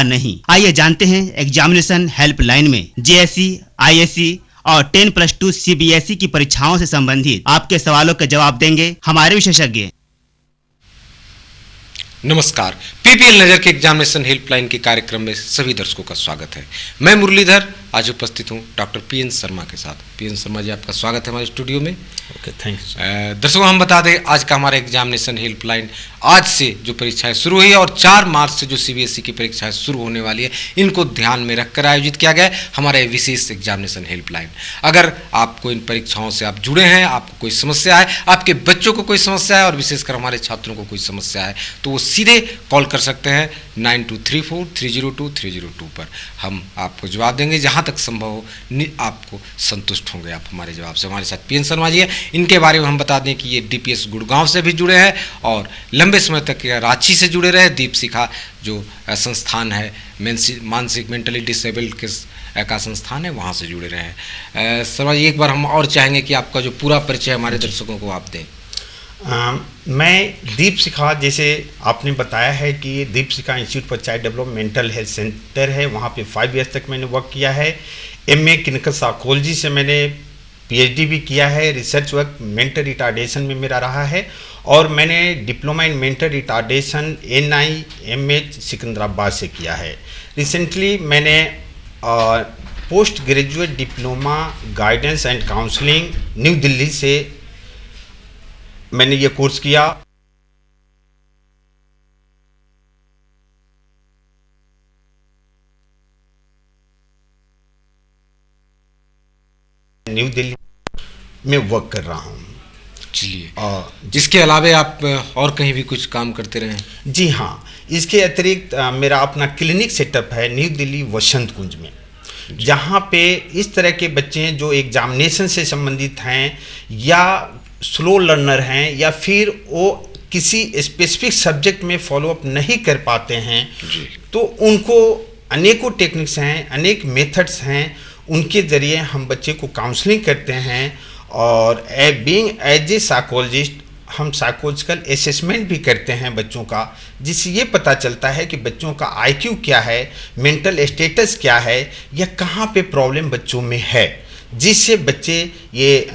नहीं। आइए जानते हैं एग्जामिनेशन हेल्पलाइन में जेएससी, आईएससी और 10+2 सीबीएसई की परीक्षाओं से संबंधित आपके सवालों का जवाब देंगे हमारे विशेषज्ञ। नमस्कार, पीपीएल नजर के एग्जामिनेशन हेल्पलाइन के कार्यक्रम में सभी दर्शकों का स्वागत है। मैं मुरलीधर आज उपस्थित हूं डॉक्टर पीएन शर्मा के साथ। पीएन शर्मा जी, आपका स्वागत है हमारे स्टूडियो में। Okay, thanks. दर्शकों, हम बता दें आज का हमारा एग्जामिनेशन हेल्पलाइन आज से जो परीक्षाएं शुरू हुई है और 4 मार्च से जो सीबीएसई की परीक्षाएं शुरू होने वाली है, इनको ध्यान में रखकर आयोजित किया गया है हमारा विशेष एग्जामिनेशन हेल्पलाइन। अगर आपको इन परीक्षाओं से आप जुड़े हैं, आपको कोई समस्या है, आपके बच्चों को कोई समस्या है और विशेषकर हमारे छात्रों को कोई समस्या है, तो वो सीधे कॉल कर सकते हैं 9234-302-302 पर। हम आपको जवाब देंगे, जहाँ तक संभव हो आपको संतुष्ट होंगे आप हमारे जवाब से। हमारे साथ पीएन शर्मा जी है, इनके बारे में हम बता दें कि ये डीपीएस गुड़गांव से भी जुड़े हैं और लंबे समय तक रांची से जुड़े रहे। दीप शिखा जो संस्थान है मानसिक मेंटली डिसेबल्ड का संस्थान है, वहाँ से जुड़े रहे हैं। शर्मा जी, एक बार हम और चाहेंगे कि आपका जो पूरा परिचय हमारे दर्शकों को आप दें। मैं दीप शिखा, जैसे आपने बताया है कि Deep Shikha institute for child development mental health centre है, वहाँ पे 5 ईयर्स तक मैंने वर्क किया है। एमए क्लिनिकल साइकोलॉजी से मैंने पीएचडी भी किया है। रिसर्च वर्क मेंटल रिटार्डेशन में मेरा रहा है और मैंने diploma in mental retardation NIMH Secunderabad से किया है। रिसेंटली मैंने post graduate diploma guidance and counselling new Delhi से मैंने ये कोर्स किया। न्यू दिल्ली में वर्क कर रहा हूँ। चलिए, जिसके अलावा आप और कहीं भी कुछ काम करते रहे? जी हाँ, इसके अतिरिक्त मेरा अपना क्लिनिक सेटअप है न्यू दिल्ली वसंत कुंज में, जहाँ पे इस तरह के बच्चे हैं जो एग्जामिनेशन से संबंधित हैं या स्लो लर्नर हैं या फिर वो किसी स्पेसिफिक सब्जेक्ट में फॉलोअप नहीं कर पाते हैं, तो उनको अनेकों टेक्निक्स हैं, अनेक मेथड्स हैं, उनके ज़रिए हम बच्चे को काउंसलिंग करते हैं। और बीइंग एज ए साइकोलॉजिस्ट हम साइकोलॉजिकल असेसमेंट भी करते हैं बच्चों का, जिससे ये पता चलता है कि बच्चों का IQ क्या है, मेंटल स्टेटस क्या है या कहाँ पे प्रॉब्लम बच्चों में है, जिससे बच्चे ये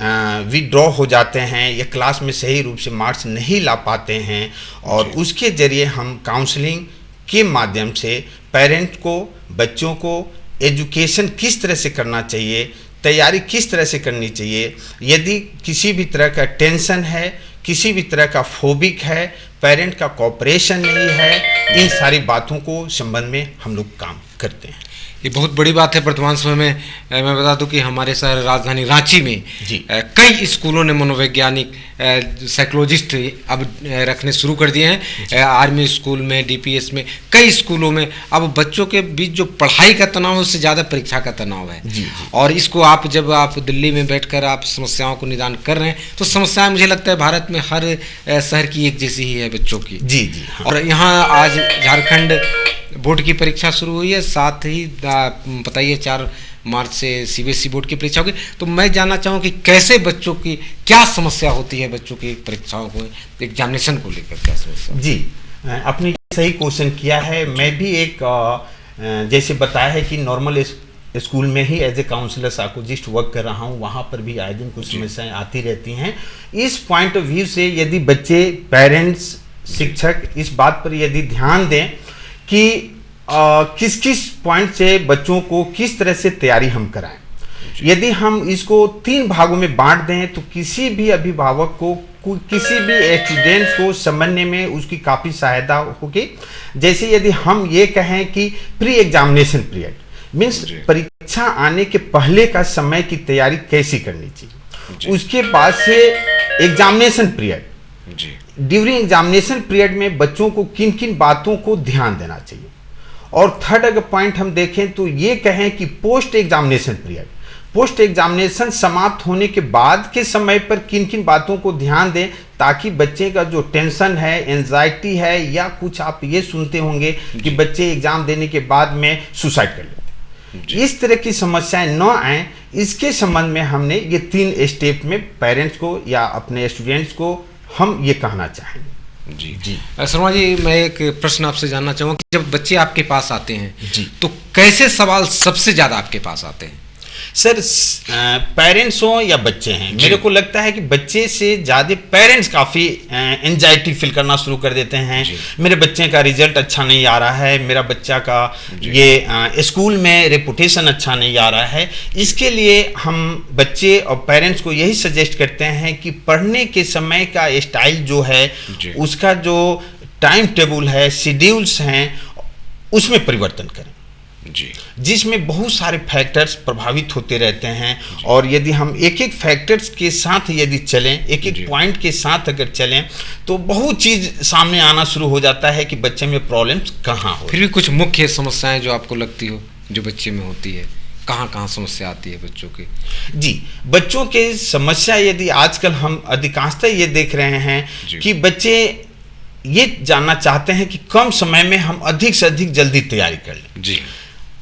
विड्रॉ हो जाते हैं या क्लास में सही रूप से मार्क्स नहीं ला पाते हैं। और उसके ज़रिए हम काउंसलिंग के माध्यम से पेरेंट को, बच्चों को एजुकेशन किस तरह से करना चाहिए, तैयारी किस तरह से करनी चाहिए, यदि किसी भी तरह का टेंशन है, किसी भी तरह का फोबिक है, पेरेंट का कोऑपरेशन नहीं है, इन सारी बातों को संबंध में हम लोग काम करते हैं। ये बहुत बड़ी बात है। वर्तमान समय में मैं बता दूं कि हमारे शहर राजधानी रांची में कई स्कूलों ने मनोवैज्ञानिक साइकोलॉजिस्ट अब रखने शुरू कर दिए हैं। आर्मी स्कूल में, डीपीएस में, कई स्कूलों में अब बच्चों के बीच जो पढ़ाई का तनाव है उससे ज़्यादा परीक्षा का तनाव है। और इसको आप जब आप दिल्ली में बैठकर आप समस्याओं को निदान कर रहे हैं, तो समस्याएं मुझे लगता है भारत में हर शहर की एक जैसी ही है बच्चों की। जी। और यहाँ आज झारखंड बोर्ड की परीक्षा शुरू हुई है, साथ ही पता ही है 4 मार्च से सीबीएसई बोर्ड की परीक्षा होगी। तो मैं जानना चाहूँ कि कैसे बच्चों की क्या समस्या होती है, बच्चों की परीक्षाओं को, एग्जामिनेशन को लेकर क्या समस्या? जी, आपने सही क्वेश्चन किया है। मैं भी एक जैसे बताया है कि नॉर्मल स्कूल में ही as a counsellor psychologist work कर रहा हूँ, वहाँ पर भी आए दिन कुछ समस्याएं आती रहती हैं। इस पॉइंट ऑफ व्यू से यदि बच्चे, पेरेंट्स, शिक्षक इस बात पर यदि ध्यान दें कि किस किस पॉइंट से बच्चों को किस तरह से तैयारी हम कराएं, यदि हम इसको 3 भागों में बांट दें तो किसी भी अभिभावक को, किसी भी स्टूडेंट्स को समझने में उसकी काफ़ी सहायता होगी। जैसे यदि हम ये कहें कि प्री एग्जामिनेशन पीरियड मीन्स परीक्षा आने के पहले का समय की तैयारी कैसी करनी चाहिए, उसके बाद से examination period, during examination period में बच्चों को किन किन बातों को ध्यान देना चाहिए। और थर्ड अगर पॉइंट हम देखें तो ये कहें कि post examination period, post examination समाप्त होने के बाद के समय पर किन किन बातों को ध्यान दें, ताकि बच्चे का जो टेंशन है, एंजाइटी है, या कुछ आप ये सुनते होंगे कि बच्चे एग्जाम देने के बाद में सुसाइड कर लेते हैं, इस तरह की समस्याएं न आए, इसके संबंध में हमने ये 3 स्टेप में पेरेंट्स को या अपने स्टूडेंट्स को हम ये कहना चाहेंगे। जी जी। शर्मा जी, मैं एक प्रश्न आपसे जानना चाहूँगा कि जब बच्चे आपके पास आते हैं जी। तो कैसे सवाल सबसे ज़्यादा आपके पास आते हैं? सर, पेरेंट्स हों या बच्चे हैं, मेरे को लगता है कि बच्चे से ज़्यादा पेरेंट्स काफ़ी एंजाइटी फील करना शुरू कर देते हैं। मेरे बच्चे का रिजल्ट अच्छा नहीं आ रहा है, मेरा बच्चा का ये स्कूल में रेपुटेशन अच्छा नहीं आ रहा है। इसके लिए हम बच्चे और पेरेंट्स को यही सजेस्ट करते हैं कि पढ़ने के समय का स्टाइल जो है, उसका जो टाइम टेबल है, शेड्यूल्स हैं, उसमें परिवर्तन करें जी, जिसमें बहुत सारे फैक्टर्स प्रभावित होते रहते हैं। और यदि हम एक एक फैक्टर्स के साथ यदि चलें, एक एक पॉइंट के साथ अगर चलें, तो बहुत चीज़ सामने आना शुरू हो जाता है कि बच्चे में प्रॉब्लम्स कहाँ हो। फिर भी कुछ मुख्य समस्याएं जो आपको लगती हो जो बच्चे में होती है, कहाँ कहाँ समस्या आती है बच्चों की? जी, बच्चों के समस्या यदि आजकल हम अधिकांशतः ये देख रहे हैं कि बच्चे ये जानना चाहते हैं कि कम समय में हम अधिक से अधिक जल्दी तैयारी कर लें जी,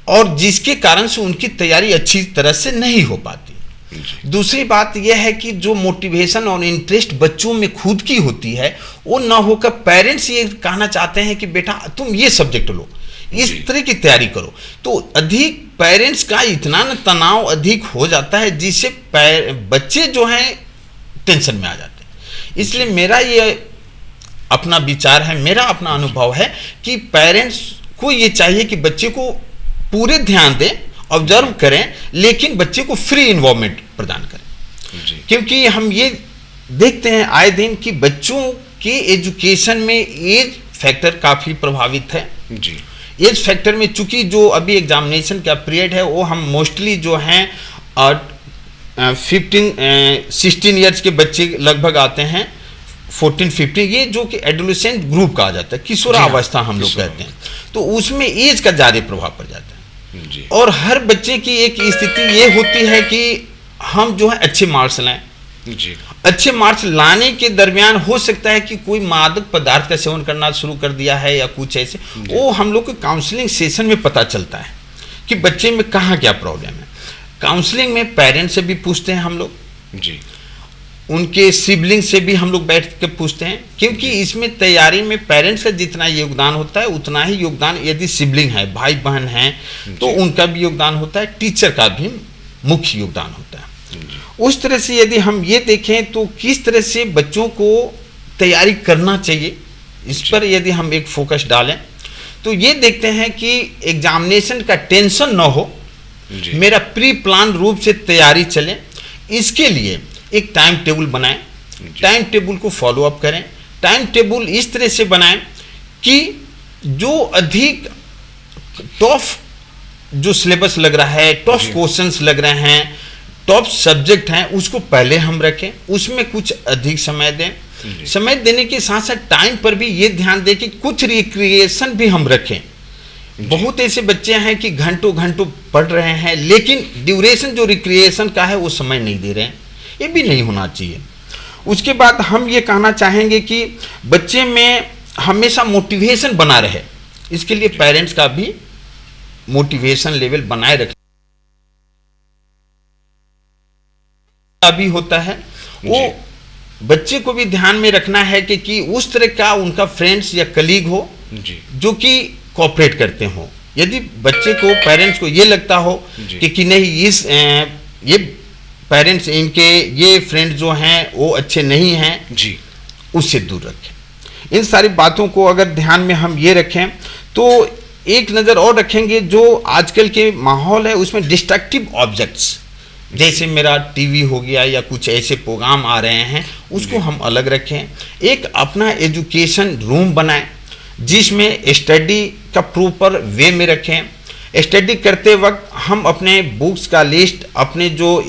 और जिसके कारण से उनकी तैयारी अच्छी तरह से नहीं हो पाती। दूसरी बात यह है कि जो मोटिवेशन और इंटरेस्ट बच्चों में खुद की होती है, वो ना होकर पेरेंट्स ये कहना चाहते हैं कि बेटा तुम ये सब्जेक्ट लो, इस तरह की तैयारी करो, तो अधिक पेरेंट्स का इतना न तनाव अधिक हो जाता है जिससे बच्चे जो हैं टेंशन में आ जाते हैं। इसलिए मेरा ये अपना विचार है, मेरा अपना अनुभव है कि पेरेंट्स को ये चाहिए कि बच्चे को पूरे ध्यान दें, ऑब्जर्व करें, लेकिन बच्चे को फ्री इन्वॉल्वमेंट प्रदान करें। क्योंकि हम ये देखते हैं आए दिन कि बच्चों के एजुकेशन में एज फैक्टर काफ़ी प्रभावित है जी। एज फैक्टर में चूंकि जो अभी एग्जामिनेशन का पीरियड है, वो हम मोस्टली जो हैं 16 ईयर्स के बच्चे लगभग आते हैं, 14-15, ये जो कि एडोलेसेंट ग्रुप कहा जाता है, किशोरावस्था हम लोग कहते हैं, तो उसमें एज का ज़्यादा प्रभाव पड़ जाता है। और हर बच्चे की एक स्थिति ये होती है कि हम जो है अच्छे मार्क्स लाएं। अच्छे मार्क्स लाने के दरमियान हो सकता है कि कोई मादक पदार्थ का सेवन करना शुरू कर दिया है या कुछ ऐसे, वो हम लोग के काउंसलिंग सेशन में पता चलता है कि बच्चे में कहाँ क्या प्रॉब्लम है। काउंसलिंग में पेरेंट्स से भी पूछते हैं हम लोग जी, उनके सिबलिंग से भी हम लोग बैठ के पूछते हैं, क्योंकि इसमें तैयारी में पेरेंट्स का जितना योगदान होता है उतना ही योगदान यदि सिबलिंग है, भाई बहन हैं, तो उनका भी योगदान होता है, टीचर का भी मुख्य योगदान होता है। उस तरह से यदि हम ये देखें तो किस तरह से बच्चों को तैयारी करना चाहिए, इस पर यदि हम एक फोकस डालें तो ये देखते हैं कि एग्जामिनेशन का टेंशन ना हो, मेरा प्री प्लान रूप से तैयारी चले। इसके लिए एक टाइम टेबल बनाएं, टाइम टेबल को फॉलो अप करें। टाइम टेबल इस तरह से बनाएं कि जो अधिक टफ जो सिलेबस लग रहा है, टफ क्वेश्चंस लग रहे हैं, टॉप सब्जेक्ट हैं, उसको पहले हम रखें, उसमें कुछ अधिक समय दें। समय देने के साथ साथ टाइम पर भी ये ध्यान दें कि कुछ रिक्रिएशन भी हम रखें। बहुत ऐसे बच्चे हैं कि घंटों घंटों पढ़ रहे हैं, लेकिन ड्यूरेशन जो रिक्रिएशन का है वो समय नहीं दे रहे हैं, ये भी नहीं होना चाहिए। उसके बाद हम ये कहना चाहेंगे कि बच्चे में हमेशा मोटिवेशन बना रहे, इसके लिए पेरेंट्स का भी मोटिवेशन लेवल बनाए रखें अभी होता है, वो बच्चे को भी ध्यान में रखना है कि उस तरह का उनका फ्रेंड्स या कलीग हो जो कि कोऑपरेट करते हो। यदि बच्चे को, पेरेंट्स को ये लगता हो कि नहीं इस ये पेरेंट्स इनके ये फ्रेंड जो हैं वो अच्छे नहीं हैं जी, उससे दूर रखें। इन सारी बातों को अगर ध्यान में हम ये रखें तो एक नज़र और रखेंगे जो आजकल के माहौल है उसमें डिस्ट्रक्टिव ऑब्जेक्ट्स, जैसे मेरा टीवी हो गया या कुछ ऐसे प्रोग्राम आ रहे हैं, उसको हम अलग रखें। एक अपना एजुकेशन रूम बनाएं जिसमें स्टडी का प्रॉपर वे में रखें। स्टडी करते वक्त हम अपने बुक्स का लिस्ट, अपने जो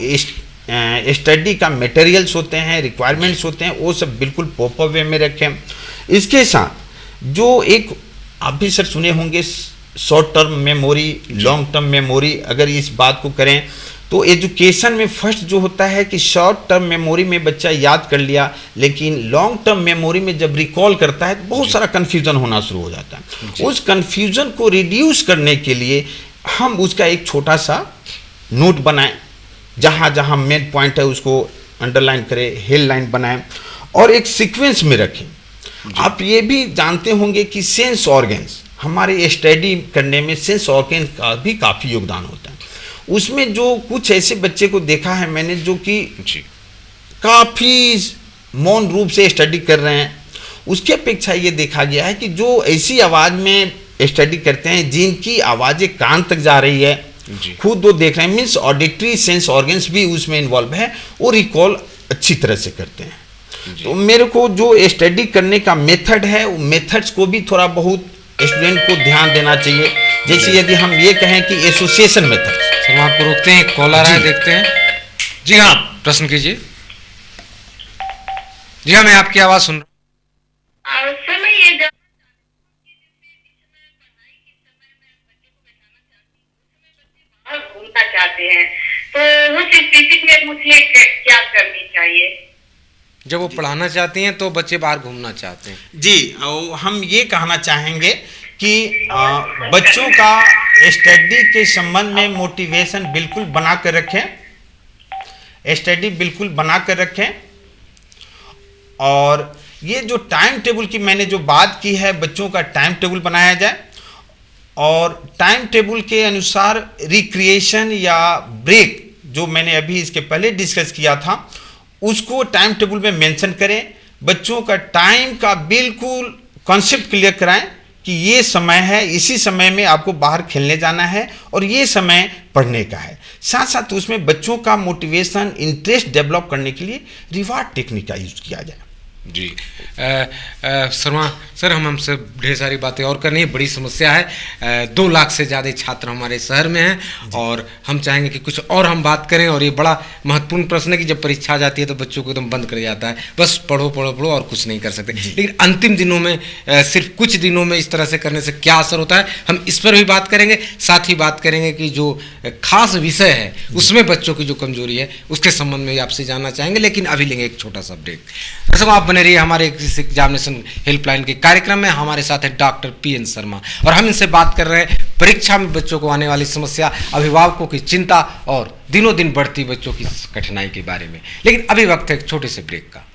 स्टडी का मटेरियल्स होते हैं, रिक्वायरमेंट्स होते हैं, वो सब बिल्कुल प्रॉपर वे में रखें। इसके साथ जो एक आप भी सर सुने होंगे short term memory, long term memory, अगर इस बात को करें तो एजुकेशन में फर्स्ट जो होता है कि शॉर्ट टर्म मेमोरी में बच्चा याद कर लिया, लेकिन लॉन्ग टर्म मेमोरी में जब रिकॉल करता है तो बहुत सारा कन्फ्यूजन होना शुरू हो जाता है। उस कन्फ्यूजन को रिड्यूस करने के लिए हम उसका एक छोटा सा नोट बनाएं, जहाँ जहाँ मेन पॉइंट है उसको अंडरलाइन करें, हेड लाइन बनाएं और एक सीक्वेंस में रखें। आप ये भी जानते होंगे कि सेंस ऑर्गन्स, हमारे स्टडी करने में सेंस ऑर्गन का भी काफ़ी योगदान होता है। उसमें जो कुछ ऐसे बच्चे को देखा है मैंने जो कि काफ़ी मौन रूप से स्टडी कर रहे हैं, उसकी अपेक्षा ये देखा गया है कि जो ऐसी आवाज़ में स्टडी करते हैं जिनकी आवाज़ें कान तक जा रही है, खुद वो देख रहे हैं, मीन्स ऑडिटरी सेंस ऑर्गन्स भी उसमें इन्वॉल्व है, वो रिकॉल अच्छी तरह से करते हैं। तो मेरे को जो स्टडी करने का मेथड है, वो मेथड्स को भी थोड़ा बहुत स्टूडेंट को ध्यान देना चाहिए। जैसे यदि हम ये कहें कि एसोसिएशन मेथड। सर हम आपको रोकते हैं, कॉलर है, देखते हैं। जी हाँ, प्रश्न कीजिए। जी हाँ, मैं आपकी आवाज सुन रहा हूँ। सर मैं ये घूमना चाहते हैं, तो उस स्थिति में मुझे क्या करनी चाहिए? जब वो पढ़ाना चाहती हैं तो बच्चे बाहर घूमना चाहते हैं। जी, हम ये कहना चाहेंगे कि बच्चों का स्टडी के संबंध में मोटिवेशन बिल्कुल बना कर रखें, स्टडी बिल्कुल बना कर रखें। और ये जो टाइम टेबल की मैंने जो बात की है, बच्चों का टाइम टेबल बनाया जाए और टाइम टेबल के अनुसार रिक्रिएशन या ब्रेक जो मैंने अभी इसके पहले डिस्कस किया था उसको टाइम टेबल में मेंशन करें। बच्चों का टाइम का बिल्कुल कॉन्सेप्ट क्लियर कराएं कि ये समय है, इसी समय में आपको बाहर खेलने जाना है और ये समय पढ़ने का है। साथ साथ उसमें बच्चों का मोटिवेशन, इंटरेस्ट डेवलप करने के लिए रिवार्ड टेक्निक का यूज किया जाए। जी शर्मा सर, हमसे ढेर सारी बातें और करनी है, बड़ी समस्या है। 2 लाख से ज़्यादा छात्र हमारे शहर में हैं और हम चाहेंगे कि कुछ और हम बात करें। और ये बड़ा महत्वपूर्ण प्रश्न है कि जब परीक्षा आ जाती है तो बच्चों को एकदम बंद कर जाता है, बस पढ़ो पढ़ो पढ़ो और कुछ नहीं कर सकते। लेकिन अंतिम दिनों में सिर्फ कुछ दिनों में इस तरह से करने से क्या असर होता है, हम इस पर भी बात करेंगे। साथ ही बात करेंगे कि जो खास विषय है उसमें बच्चों की जो कमजोरी है उसके संबंध में आपसे जानना चाहेंगे। लेकिन अभी लेंगे एक छोटा सा ब्रेक। दर्शकों, आप बने रहिए हमारे एग्जामिनेशन हेल्पलाइन के कार्यक्रम में। हमारे साथ है डॉक्टर पीएन शर्मा और हम इनसे बात कर रहे हैं परीक्षा में बच्चों को आने वाली समस्या, अभिभावकों की चिंता और दिनों दिन बढ़ती बच्चों की कठिनाई के बारे में। लेकिन अभी वक्त है एक छोटे से ब्रेक का।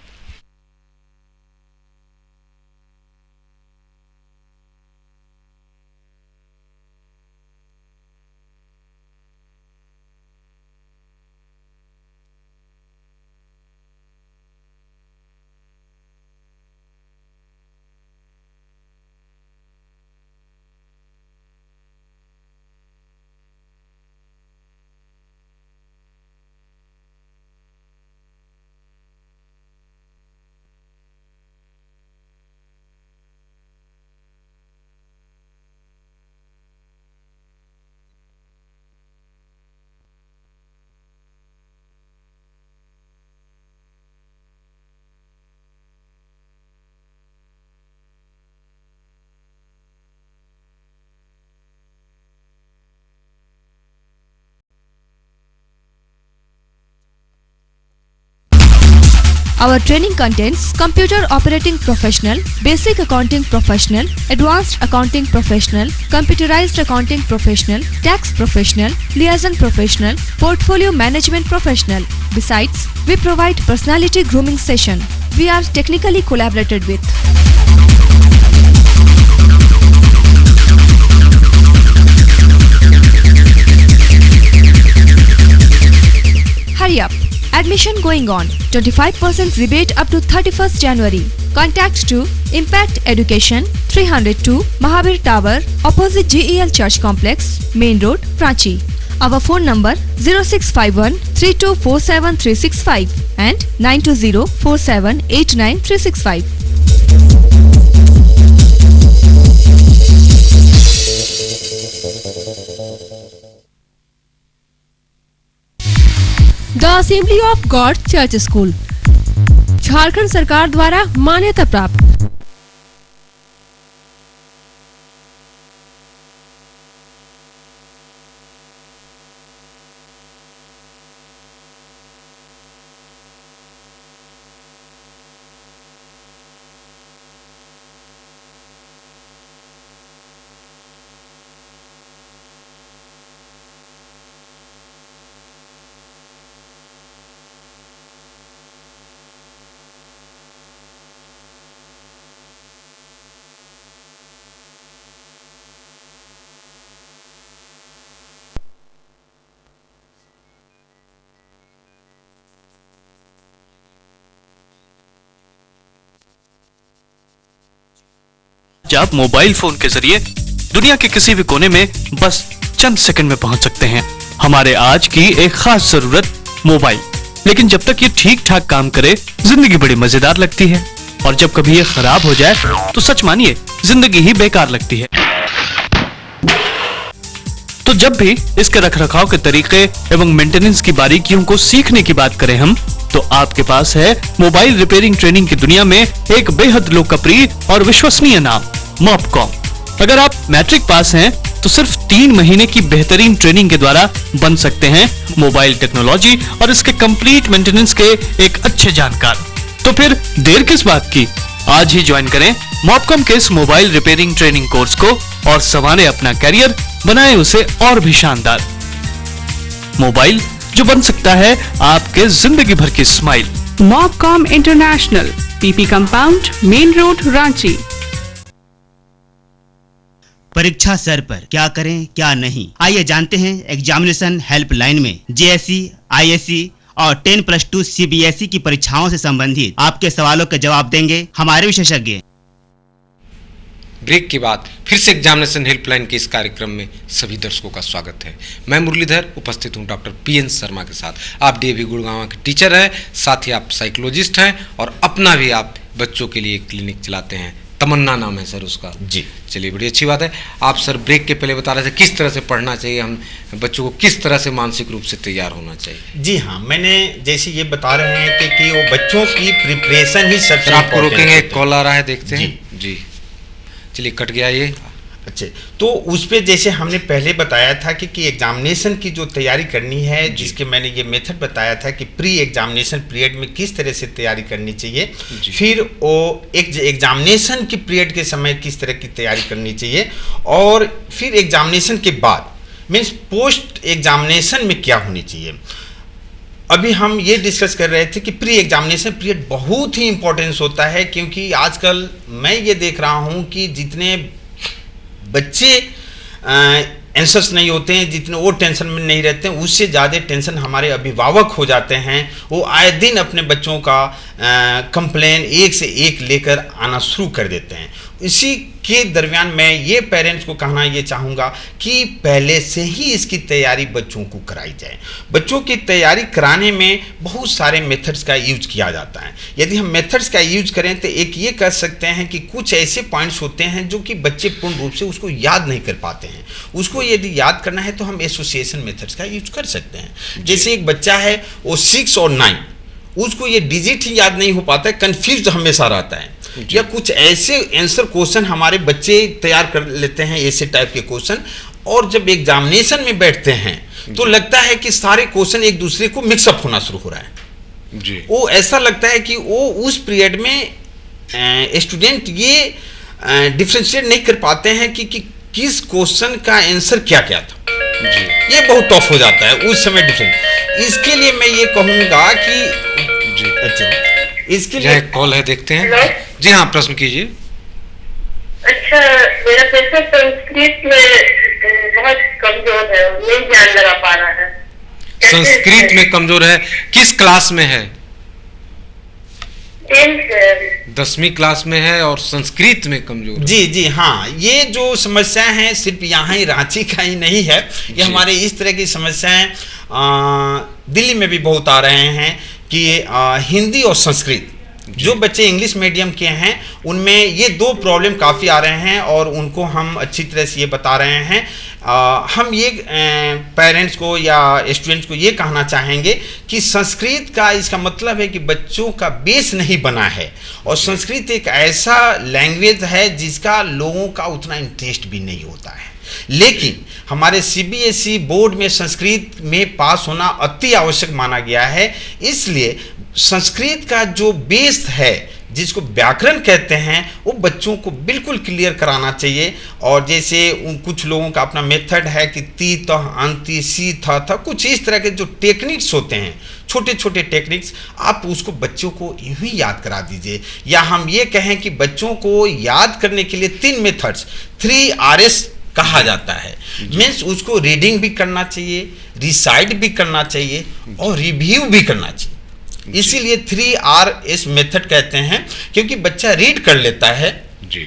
Our training contains computer operating professional, basic accounting professional, advanced accounting professional, computerized accounting professional, tax professional, liaison professional, portfolio management professional. Besides, we provide personality grooming session. We are technically collaborated with. Hurry up! Admission going on. 25% rebate up to 31st January. Contact to Impact Education, 302 Mahabir Tower, opposite GEL Church Complex, Main Road, Ranchi. Our phone number 0651 3247 365 and 920 4789 365. The assembly of God church school, Jharkhand सरकार द्वारा मान्यता प्राप्त। आज आप mobile phone के जरिए दुनिया के किसी भी कोने में बस चंद सेकंड में पहुंच सकते हैं। हमारे आज की एक खास जरूरत मोबाइल, लेकिन जब तक ये ठीक ठाक काम करे जिंदगी बड़ी मजेदार लगती है, और जब कभी ये खराब हो जाए तो सच मानिए जिंदगी ही बेकार लगती है। तो जब भी इसके रखरखाव के तरीके एवं मेंटेनेंस की बारीकियों को सीखने की बात करें हम, तो आपके पास है मोबाइल रिपेयरिंग ट्रेनिंग की दुनिया में एक बेहद लोकप्रिय और विश्वसनीय नाम मॉपकॉम। अगर आप मैट्रिक पास हैं तो सिर्फ 3 महीने की बेहतरीन ट्रेनिंग के द्वारा बन सकते हैं मोबाइल टेक्नोलॉजी और इसके कंप्लीट मेंटेनेंस के एक अच्छे जानकार। तो फिर देर किस बात की, आज ही ज्वाइन करें मॉपकॉम के इस मोबाइल रिपेयरिंग ट्रेनिंग कोर्स को और संवारें अपना कैरियर, बनाए उसे और भी शानदार। मोबाइल जो बन सकता है आपके जिंदगी भर की smile. Mopcom international, PP compound, main road, Ranchi. परीक्षा सर पर, क्या करें क्या नहीं, आइए जानते हैं एग्जामिनेशन हेल्पलाइन में जेएससी, आईएससी और 10+2 सीबीएसई की परीक्षाओं से संबंधित आपके सवालों के जवाब देंगे हमारे विशेषज्ञ। ब्रेक के बाद फिर से एग्जामिनेशन हेल्पलाइन के इस कार्यक्रम में सभी दर्शकों का स्वागत है। मैं मुरलीधर उपस्थित हूं डॉक्टर पीएन शर्मा के साथ। आप डीएवी गुड़गांव के टीचर हैं, साथ ही आप साइकोलॉजिस्ट हैं और अपना भी आप बच्चों के लिए क्लिनिक चलाते हैं। तमन्ना नाम है सर उसका। जी चलिए, बड़ी अच्छी बात है। आप सर ब्रेक के पहले बता रहे थे किस तरह से पढ़ना चाहिए, हम बच्चों को किस तरह से मानसिक रूप से तैयार होना चाहिए। जी हाँ, मैंने जैसे ये बता रहे हैं कि वो बच्चों की प्रिपरेशन ही सबसे। आपको रोकेंगे, कॉल आ रहा है, देखते हैं। जी चलिए, कट गया ये। अच्छा, तो उस पे जैसे हमने पहले बताया था कि एग्जामिनेशन की जो तैयारी करनी है, जिसके मैंने ये मेथड बताया था कि प्री एग्जामिनेशन पीरियड में किस तरह से तैयारी करनी चाहिए, फिर वो एग्जामिनेशन की पीरियड के समय किस तरह की तैयारी करनी चाहिए, और फिर एग्जामिनेशन के बाद मीन्स पोस्ट एग्जामिनेशन में क्या होनी चाहिए। अभी हम ये डिस्कस कर रहे थे कि प्री एग्जामिनेशन पीरियड बहुत ही इंपॉर्टेंस होता है, क्योंकि आजकल मैं ये देख रहा हूँ कि जितने बच्चे आंसर्स नहीं होते हैं, जितने वो टेंशन में नहीं रहते हैं, उससे ज़्यादा टेंशन हमारे अभिभावक हो जाते हैं। वो आए दिन अपने बच्चों का कंप्लेन एक से एक लेकर आना शुरू कर देते हैं। इसी के दरमियान मैं ये पेरेंट्स को कहना ये चाहूँगा कि पहले से ही इसकी तैयारी बच्चों को कराई जाए। बच्चों की तैयारी कराने में बहुत सारे मेथड्स का यूज किया जाता है। यदि हम मेथड्स का यूज करें तो एक ये कर सकते हैं कि कुछ ऐसे पॉइंट्स होते हैं जो कि बच्चे पूर्ण रूप से उसको याद नहीं कर पाते हैं। उसको यदि याद करना है तो हम एसोसिएशन मेथड्स का यूज कर सकते हैं। जैसे एक बच्चा है, वो 6 और 9, उसको ये डिजिट ही याद नहीं हो पाता है, कंफ्यूज हमेशा रहता है। या कुछ ऐसे आंसर क्वेश्चन हमारे बच्चे तैयार कर लेते हैं, ऐसे टाइप के क्वेश्चन, और जब एग्जामिनेशन में बैठते हैं तो लगता है कि सारे क्वेश्चन एक दूसरे को मिक्सअप होना शुरू हो रहा है। जी। वो ऐसा लगता है कि वो उस पीरियड में स्टूडेंट ये डिफ्रेंशिएट नहीं कर पाते हैं कि किस क्वेश्चन का आंसर क्या क्या था। जी। ये बहुत टफ हो जाता है उस समय डिफरेंट। इसके लिए मैं ये कहूँगा कि जी, अच्छा, इसके लिए कॉल है, देखते हैं। जी हाँ, प्रश्न कीजिए। अच्छा, मेरा बच्चा संस्कृत में बहुत कमजोर है, नहीं ध्यान लगा पा रहा है। संस्कृत में कमजोर है, किस क्लास में है? 10वीं क्लास में है और संस्कृत में कमजोर। जी जी हाँ, ये जो समस्याएं हैं सिर्फ यहाँ ही रांची का ही नहीं है, ये हमारे इस तरह की समस्याएं दिल्ली में भी बहुत आ रहे हैं कि हिंदी और संस्कृत, जो बच्चे इंग्लिश मीडियम के हैं उनमें ये 2 प्रॉब्लम काफ़ी आ रहे हैं, और उनको हम अच्छी तरह से ये बता रहे हैं। हम ये पेरेंट्स को या स्टूडेंट्स को ये कहना चाहेंगे कि संस्कृत का इसका मतलब है कि बच्चों का बेस नहीं बना है, और संस्कृत एक ऐसा लैंग्वेज है जिसका लोगों का उतना इंटरेस्ट भी नहीं होता है। लेकिन हमारे सीबीएसई बोर्ड में संस्कृत में पास होना अति आवश्यक माना गया है, इसलिए संस्कृत का जो बेस है, जिसको व्याकरण कहते हैं, वो बच्चों को बिल्कुल क्लियर कराना चाहिए। और जैसे कुछ लोगों का अपना मेथड है कि ती तह अंति सी था कुछ इस तरह के जो टेक्निक्स होते हैं, छोटे छोटे टेक्निक्स, आप उसको बच्चों को यूं ही याद करा दीजिए। या हम ये कहें कि बच्चों को याद करने के लिए 3 मेथड्स 3RS कहा जाता है। मीन्स उसको रीडिंग भी करना चाहिए, रिसाइट भी करना चाहिए और रिव्यू भी करना चाहिए। इसीलिए 3RS मेथड कहते हैं, क्योंकि बच्चा रीड कर लेता है जी,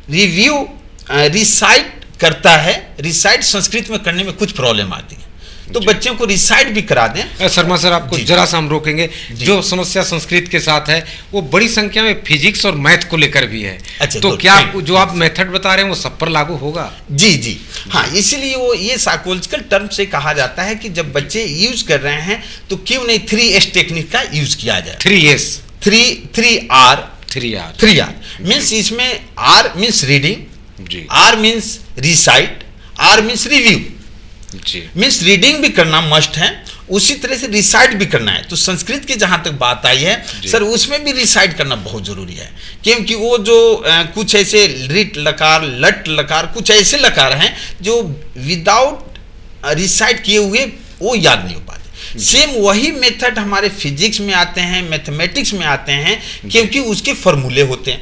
रिव्यू रिसाइट करता है, रिसाइट संस्कृत में करने में कुछ प्रॉब्लम आती है, तो बच्चों को रिसाइट भी करा दें। शर्मा सर, आपको जरा सा हम रोकेंगे। जो समस्या संस्कृत के साथ है वो बड़ी संख्या में फिजिक्स और मैथ को लेकर भी है। अच्छा, तो क्या जो आप मेथड बता रहे हैं वो सब पर लागू होगा? जी हाँ, इसलिए वो ये साइकोलॉजिकल टर्म से कहा जाता है कि जब बच्चे यूज कर रहे हैं तो क्यों नहीं 3S टेक्निक का यूज किया जाए। 3S 3R मीन्स इसमें R means reading, R means recite, R means review. Means reading भी करना मस्ट है, उसी तरह से रिसाइट भी करना है। तो संस्कृत की जहां तक बात आई है सर, उसमें भी रिसाइट करना बहुत जरूरी है, क्योंकि वो जो कुछ ऐसे रिट लकार, लट लकार, कुछ ऐसे लकार हैं जो विदाउट रिसाइट किए हुए वो याद नहीं हो पाते। सेम वही मेथड हमारे फिजिक्स में आते हैं, मैथमेटिक्स में आते हैं, क्योंकि उसके फॉर्मूले होते हैं।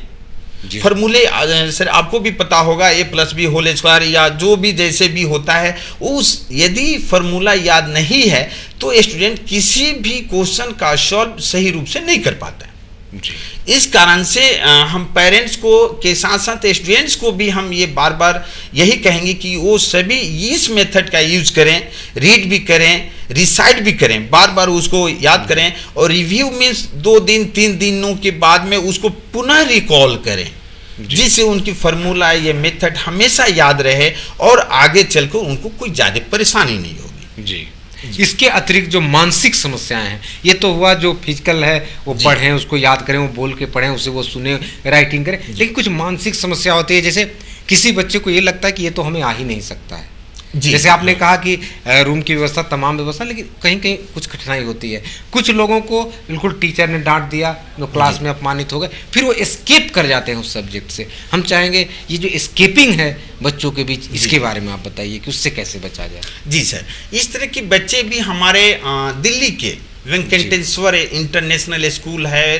फॉर्मूले सर आपको भी पता होगा, A+B होल स्क्वायर या जो भी जैसे भी होता है, उस यदि फॉर्मूला याद नहीं है तो स्टूडेंट किसी भी क्वेश्चन का सॉल्व सही रूप से नहीं कर पाता है। इस कारण से हम पेरेंट्स को के साथ साथ स्टूडेंट्स को भी हम ये बार बार यही कहेंगे कि वो सभी इस मेथड का यूज करें, रीड भी करें, रिसाइट भी करें, बार बार उसको याद करें, और रिव्यू मीन्स 2 दिन 3 दिनों के बाद में उसको पुनः रिकॉल करें, जिससे उनकी फार्मूला ये मेथड हमेशा याद रहे और आगे चलकर उनको कोई ज़्यादा परेशानी नहीं होगी। जी। इसके अतिरिक्त जो मानसिक समस्याएं हैं, ये तो हुआ जो फिजिकल है वो पढ़ें, उसको याद करें, वो बोल के पढ़ें, उसे वो सुने, राइटिंग करें, लेकिन कुछ मानसिक समस्या होती है। जैसे किसी बच्चे को ये लगता है कि ये तो हमें आ ही नहीं सकता है। जैसे आपने कहा कि रूम की व्यवस्था, तमाम व्यवस्था, लेकिन कहीं कहीं कुछ कठिनाई होती है। कुछ लोगों को बिल्कुल टीचर ने डांट दिया, जो क्लास में अपमानित हो गए, फिर वो एस्केप कर जाते हैं उस सब्जेक्ट से। हम चाहेंगे ये जो एस्केपिंग है बच्चों के बीच, इसके बारे में आप बताइए कि उससे कैसे बचा जाए। जी सर, इस तरह के बच्चे भी हमारे दिल्ली के वेंकटेश्वर इंटरनेशनल स्कूल है,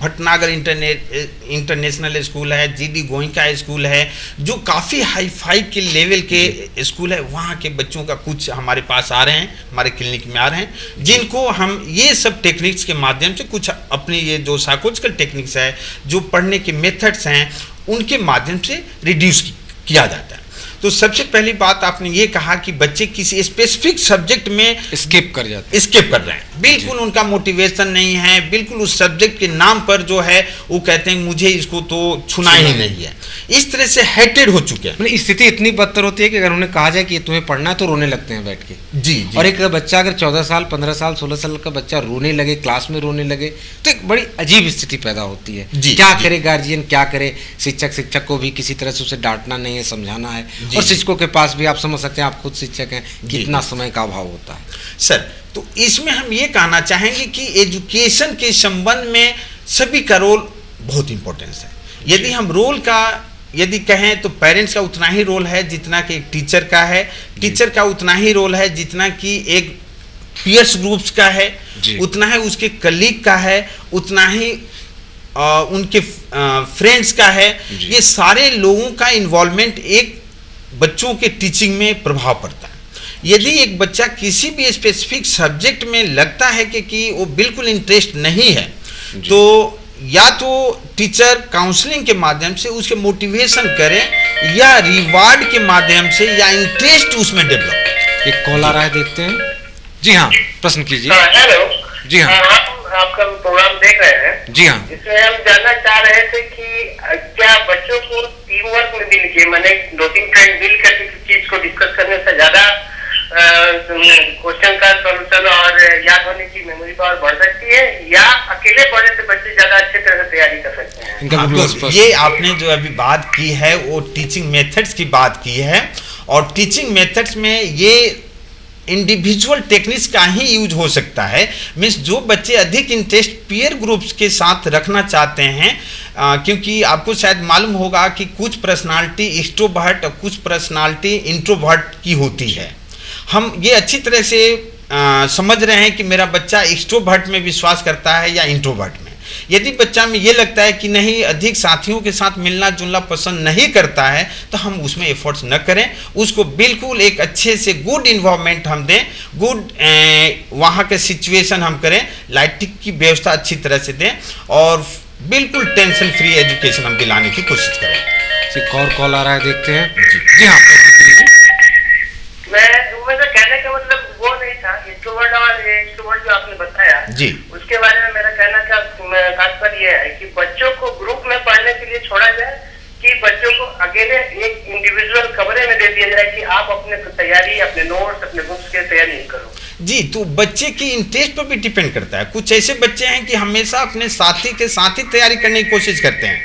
भटनागर इंटरनेशनल स्कूल है, GD गोइंका स्कूल है, जो काफ़ी हाई फाई के लेवल के स्कूल है, वहाँ के बच्चों का कुछ हमारे पास आ रहे हैं, हमारे क्लिनिक में आ रहे हैं, जिनको हम ये सब टेक्निक्स के माध्यम से कुछ अपनी ये जो साइकोलॉजिकल टेक्निक्स है, जो पढ़ने के मेथड्स हैं, उनके माध्यम से रिड्यूस किया जाता है। तो सबसे पहली बात आपने ये कहा कि बच्चे किसी स्पेसिफिक सब्जेक्ट में स्किप कर रहे हैं, बिल्कुल उनका मोटिवेशन नहीं है, बिल्कुल उस सब्जेक्ट के नाम पर जो है वो कहते हैं मुझे इसको तो छूना ही नहीं है, इस तरह से हेटेड हो चुके हैं। स्थिति इतनी बदतर होती है कि अगर उन्हें कहा जाए कि तुम्हें पढ़ना है तो रोने लगते हैं बैठ के। जी। और एक बच्चा अगर 14 साल 15 साल 16 साल का बच्चा रोने लगे, क्लास में रोने लगे, तो एक बड़ी अजीब स्थिति पैदा होती है। क्या करे गार्जियन, क्या करे शिक्षक को भी किसी तरह से उसे डांटना नहीं है, समझाना है, और शिक्षकों के पास भी आप समझ सकते हैं, आप खुद शिक्षक हैं, कितना समय का अभाव होता है। सर, तो इसमें हम ये कहना चाहेंगे कि एजुकेशन के संबंध में सभी का रोल बहुत इंपॉर्टेंस है। यदि हम रोल का यदि कहें तो पेरेंट्स का उतना ही रोल है जितना कि एक टीचर का है, टीचर का उतना ही रोल है जितना कि एक पीयर्स ग्रुप्स का है, उतना है उसके कलीग का है, उतना ही उनके फ्रेंड्स का है। ये सारे लोगों का इन्वॉल्वमेंट एक बच्चों के टीचिंग में प्रभाव पड़ता है। यदि एक बच्चा किसी भी स्पेसिफिक सब्जेक्ट में लगता है कि वो बिल्कुल इंटरेस्ट नहीं है, तो या तो टीचर काउंसलिंग के माध्यम से उसके मोटिवेशन करें या रिवार्ड के माध्यम से या इंटरेस्ट उसमें डेवलप करें। एक कॉल आ रहा है, देखते हैं। जी हाँ, प्रश्न कीजिए। हेलो। जी हाँ, आपका प्रोग्राम देख रहे हैं। जी हाँ। इसमें हम जानना चाह रहे थे कि क्या बच्चों को टीम वर्क में भी लिखिए, मैंने 2-3 फ्रेंड मिल कर किसी चीज को डिस्कस करने से ज्यादा क्वेश्चन का सोल्यूशन और याद होने की मेमोरी पावर बढ़ सकती है, या अकेले पढ़ने से बच्चे ज्यादा अच्छे तरह से तैयारी कर सकते हैं? ये आपने जो अभी बात की है वो टीचिंग मेथड्स की बात की है, और टीचिंग मेथड्स में ये इंडिविजुअल टेक्निक्स का ही यूज हो सकता है। मीन्स जो बच्चे अधिक इंटरेस्ट पीयर ग्रुप्स के साथ रखना चाहते हैं, क्योंकि आपको शायद मालूम होगा कि कुछ पर्सनालिटी एक्सट्रोवर्ट और कुछ पर्सनालिटी इंट्रोवर्ट की होती है। हम ये अच्छी तरह से समझ रहे हैं कि मेरा बच्चा एक्सट्रोवर्ट में विश्वास करता है या इंट्रोवर्ट में। यदि बच्चा में ये लगता है कि नहीं, अधिक साथियों के साथ मिलना जुलना पसंद नहीं करता है, तो हम उसमें एफर्ट्स न करें, उसको बिल्कुल एक अच्छे से गुड इन्वायरमेंट हम दें, गुड वहाँ के सिचुएशन हम करें, लाइटिंग की व्यवस्था अच्छी तरह से दें, और बिल्कुल टेंशन फ्री एजुकेशन हम दिलाने की कोशिश करें। एक और कॉल आ रहा है, देखते हैं। जी हाँ, प्रतिक्रिया। मेरा कहने का मतलब वो नहीं था, इंट्रोवर्ट और एक्सट्रोवर्ट जो आपने बताया जी, उसके बारे में मेरा कहना का तात्पर्य यह है कि बच्चों को ग्रुप में पढ़ने के लिए छोड़ा जाए कि बच्चों को अकेले एक इंडिविजुअल कमरे में दे दिया जाए कि आप अपने तैयारी, अपने नोट्स, अपने बुक्स की तैयारी करो। जी, तो बच्चे की इंटरेस्ट पर भी डिपेंड करता है। कुछ ऐसे बच्चे हैं कि हमेशा अपने साथी के साथ ही तैयारी करने की कोशिश करते हैं,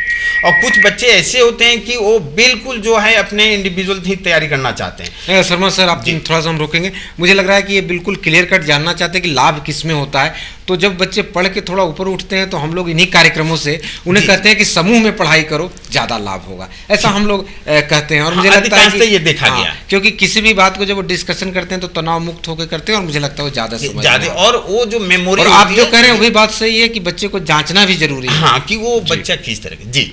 और कुछ बच्चे ऐसे होते हैं कि वो बिल्कुल जो है अपने इंडिविजुअल ही तैयारी करना चाहते हैं। शर्मा सर, आप थोड़ा सा हम रोकेंगे। मुझे लग रहा है कि ये बिल्कुल क्लियर कट जानना चाहते हैं कि लाभ किस में होता है। तो जब बच्चे पढ़ के थोड़ा ऊपर उठते हैं तो हम लोग इन्हीं कार्यक्रमों से उन्हें कहते हैं कि समूह में पढ़ाई करो, ज़्यादा लाभ होगा, ऐसा हम लोग कहते हैं। और मुझे लगता है कि ये देखा गया, क्योंकि किसी भी बात को जब वो डिस्कशन करते हैं तो तनाव मुक्त होकर करते हैं, और मुझे लगता है वो ज़्यादा और वो जो मेमोरी, और आप जो कह रहे हैं वही बात सही है कि बच्चे को जांचना भी जरूरी है। हाँ, कि वो बच्चा किस तरह का। जी,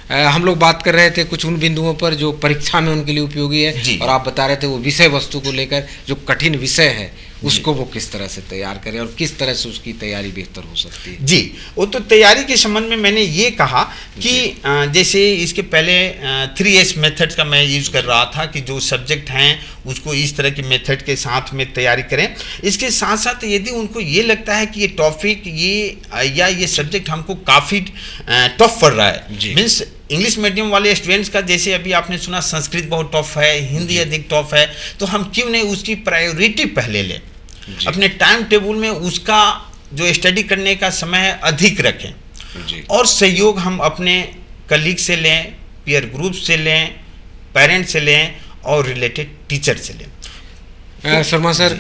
हम लोग बात कर रहे थे कुछ उन बिंदुओं पर जो परीक्षा में उनके लिए उपयोगी है, और आप बता रहे थे वो विषय वस्तु को लेकर जो कठिन विषय है उसको वो किस तरह से तैयार करें और किस तरह से उसकी तैयारी बेहतर हो सकती है। जी, वो तो तैयारी के संबंध में मैंने ये कहा कि जैसे इसके पहले 3S मेथड्स का मैं यूज़ कर रहा था कि जो सब्जेक्ट हैं उसको इस तरह के मेथड के साथ में तैयारी करें। इसके साथ साथ यदि उनको ये लगता है कि ये टॉपिक ये सब्जेक्ट हमको काफ़ी टफ पड़ रहा है, मीन्स इंग्लिश मीडियम वाले स्टूडेंट्स का, जैसे अभी आपने सुना संस्कृत बहुत टफ है, हिंदी अधिक टफ है, तो हम क्यों नहीं उसकी प्रायोरिटी पहले लें, अपने टाइम टेबल में उसका जो स्टडी करने का समय अधिक रखें, और सहयोग हम अपने कलीग से लें, पीयर ग्रुप से लें, पेरेंट्स से लें और रिलेटेड टीचर से लें। शर्मा सर,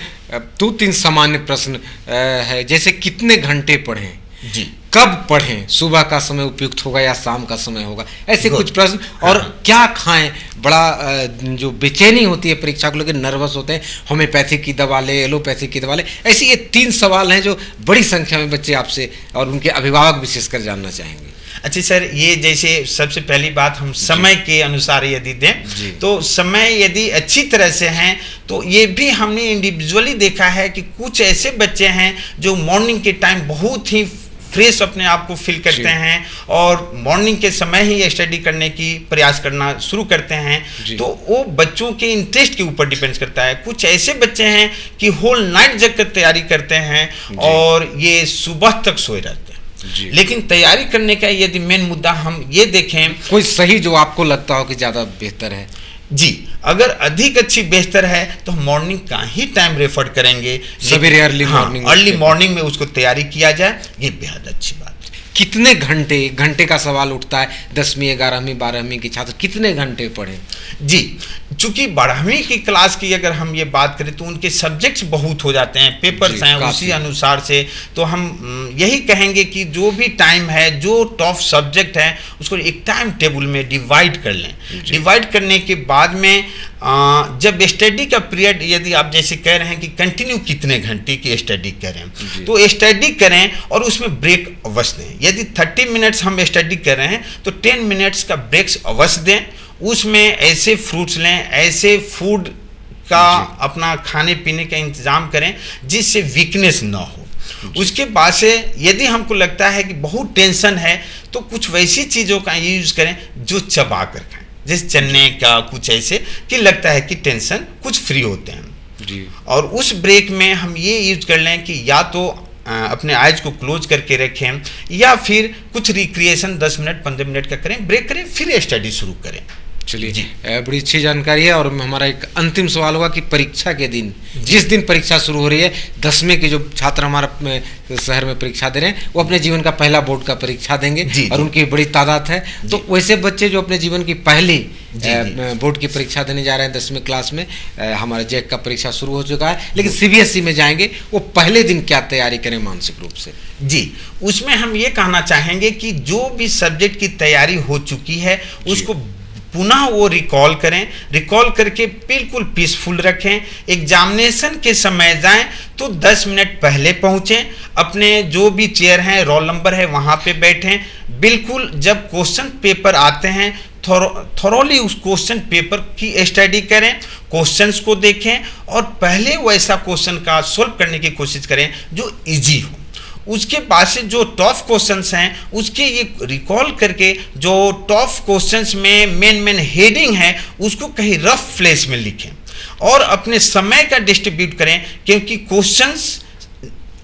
2-3 सामान्य प्रश्न है, जैसे कितने घंटे पढ़ें, जी, कब पढ़ें, सुबह का समय उपयुक्त होगा या शाम का समय होगा, ऐसे कुछ प्रश्न। और क्या खाएं, बड़ा जो बेचैनी होती है परीक्षा को लेकर, नर्वस होते हैं, होम्योपैथिक की दवा ले, एलोपैथिक की दवा ले, ऐसे ये 3 सवाल हैं जो बड़ी संख्या में बच्चे आपसे और उनके अभिभावक विशेषकर जानना चाहेंगे। अच्छा सर, ये जैसे सबसे पहली बात हम समय के अनुसार यदि दें तो समय यदि अच्छी तरह से हैं तो ये भी हमने इंडिविजुअली देखा है कि कुछ ऐसे बच्चे हैं जो मॉर्निंग के टाइम बहुत ही फ्रेश अपने आप को फील करते हैं और मॉर्निंग के समय ही स्टडी करने की प्रयास करना शुरू करते हैं, तो वो बच्चों के इंटरेस्ट के ऊपर डिपेंड करता है। कुछ ऐसे बच्चे हैं कि होल नाइट जग कर तैयारी करते हैं और ये सुबह तक सोए रहते हैं। लेकिन तैयारी करने का यदि मेन मुद्दा हम ये देखें, कोई सही जो आपको लगता हो कि ज़्यादा बेहतर है, जी, अगर अधिक अच्छी बेहतर है तो हम मॉर्निंग का ही टाइम रेफर करेंगे, सवेरे अर्ली मॉर्निंग में उसको तैयारी किया जाए, ये बेहद अच्छी बात है। कितने घंटे, घंटे का सवाल उठता है, 10वीं 11वीं 12वीं के छात्र कितने घंटे पढ़ें? जी, चूंकि 12वीं की क्लास की अगर हम ये बात करें तो उनके सब्जेक्ट्स बहुत हो जाते हैं, पेपर्स हैं उसी अनुसार से, तो हम यही कहेंगे कि जो भी टाइम है, जो टॉप सब्जेक्ट है उसको एक टाइम टेबल में डिवाइड कर लें। डिवाइड करने के बाद में जब स्टडी का पीरियड, यदि आप जैसे कह रहे हैं कि कंटिन्यू कितने घंटे की स्टडी करें, तो स्टडी करें और उसमें ब्रेक अवश्य दें। यदि 30 मिनट्स हम स्टडी कर रहे हैं तो 10 मिनट्स का ब्रेक्स अवश्य दें। उसमें ऐसे फ्रूट्स लें, ऐसे फूड का अपना खाने पीने का इंतजाम करें जिससे वीकनेस ना हो। उसके बाद से यदि हमको लगता है कि बहुत टेंशन है तो कुछ वैसी चीज़ों का यूज करें जो चबा कर खाएं, जैसे चने का, कुछ ऐसे कि लगता है कि टेंशन कुछ फ्री होते हैं। और उस ब्रेक में हम ये यूज कर लें कि या तो अपने आइज को क्लोज करके रखें या फिर कुछ रिक्रिएशन 10 मिनट 15 मिनट का करें, ब्रेक करें, फिर स्टडी शुरू करें। चलिए, बड़ी अच्छी जानकारी है। और हमारा एक अंतिम सवाल होगा कि परीक्षा के दिन, जिस दिन परीक्षा शुरू हो रही है, 10वीं के जो छात्र हमारा शहर में परीक्षा दे रहे हैं वो अपने जीवन का पहला बोर्ड का परीक्षा देंगे और उनकी बड़ी तादाद है, तो वैसे बच्चे जो अपने जीवन की पहली बोर्ड की परीक्षा देने जा रहे हैं 10वीं क्लास में, हमारा जैक का परीक्षा शुरू हो चुका है, लेकिन CBSE में जाएंगे, वो पहले दिन क्या तैयारी करें मानसिक रूप से? जी, उसमें हम ये कहना चाहेंगे कि जो भी सब्जेक्ट की तैयारी हो चुकी है उसको पुनः वो रिकॉल करें, रिकॉल करके बिल्कुल पीसफुल रखें। एग्जामिनेशन के समय जाएं तो 10 मिनट पहले पहुंचें, अपने जो भी चेयर हैं, रोल नंबर है, वहां पे बैठें। बिल्कुल जब क्वेश्चन पेपर आते हैं थॉरोली उस क्वेश्चन पेपर की स्टडी करें, क्वेश्चंस को देखें और पहले वो ऐसा क्वेश्चन का सॉल्व करने की कोशिश करें जो इजी हो। उसके बाद से जो टफ क्वेश्चंस हैं उसके ये रिकॉल करके जो टफ क्वेश्चंस में मेन हेडिंग है उसको कहीं रफ फ्लेश में लिखें और अपने समय का डिस्ट्रीब्यूट करें, क्योंकि क्वेश्चंस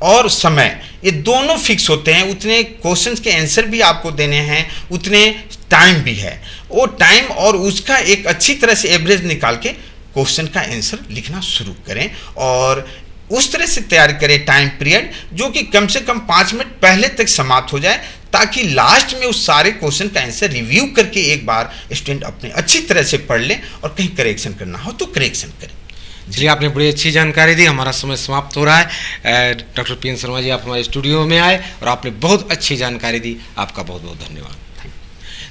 और समय ये दोनों फिक्स होते हैं। उतने क्वेश्चंस के आंसर भी आपको देने हैं, उतने टाइम भी है। वो टाइम और उसका एक अच्छी तरह से एवरेज निकाल के क्वेश्चन का आंसर लिखना शुरू करें और उस तरह से तैयार करें टाइम पीरियड जो कि कम से कम 5 मिनट पहले तक समाप्त हो जाए, ताकि लास्ट में उस सारे क्वेश्चन का आंसर रिव्यू करके एक बार स्टूडेंट अपने अच्छी तरह से पढ़ ले और कहीं करेक्शन करना हो तो करेक्शन करें। चलिए, आपने बड़ी अच्छी जानकारी दी। हमारा समय समाप्त हो रहा है। डॉक्टर पीएन शर्मा जी, आप हमारे स्टूडियो में आए और आपने बहुत अच्छी जानकारी दी। आपका बहुत बहुत धन्यवाद।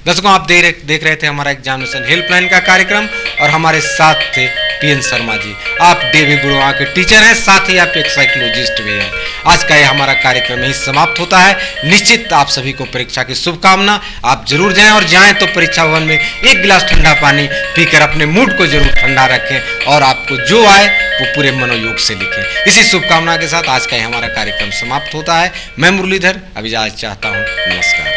दर्शकों, आप देख रहे थे हमारा एग्जामिनेशन हेल्पलाइन का कार्यक्रम और हमारे साथ थे पीएन शर्मा जी। आप देवी गुरुआ के टीचर हैं, साथ ही आप एक साइकोलॉजिस्ट भी हैं। आज का ये हमारा कार्यक्रम यही समाप्त होता है। निश्चित आप सभी को परीक्षा की शुभकामना। आप जरूर जाएं और जाएं तो परीक्षा भवन में एक गिलास ठंडा पानी पीकर अपने मूड को जरूर ठंडा रखें और आपको जो आए वो पूरे मनोयोग से लिखें। इसी शुभकामना के साथ आज का ये हमारा कार्यक्रम समाप्त होता है। मैं मुरलीधर अब इजाजत चाहता हूँ। नमस्कार।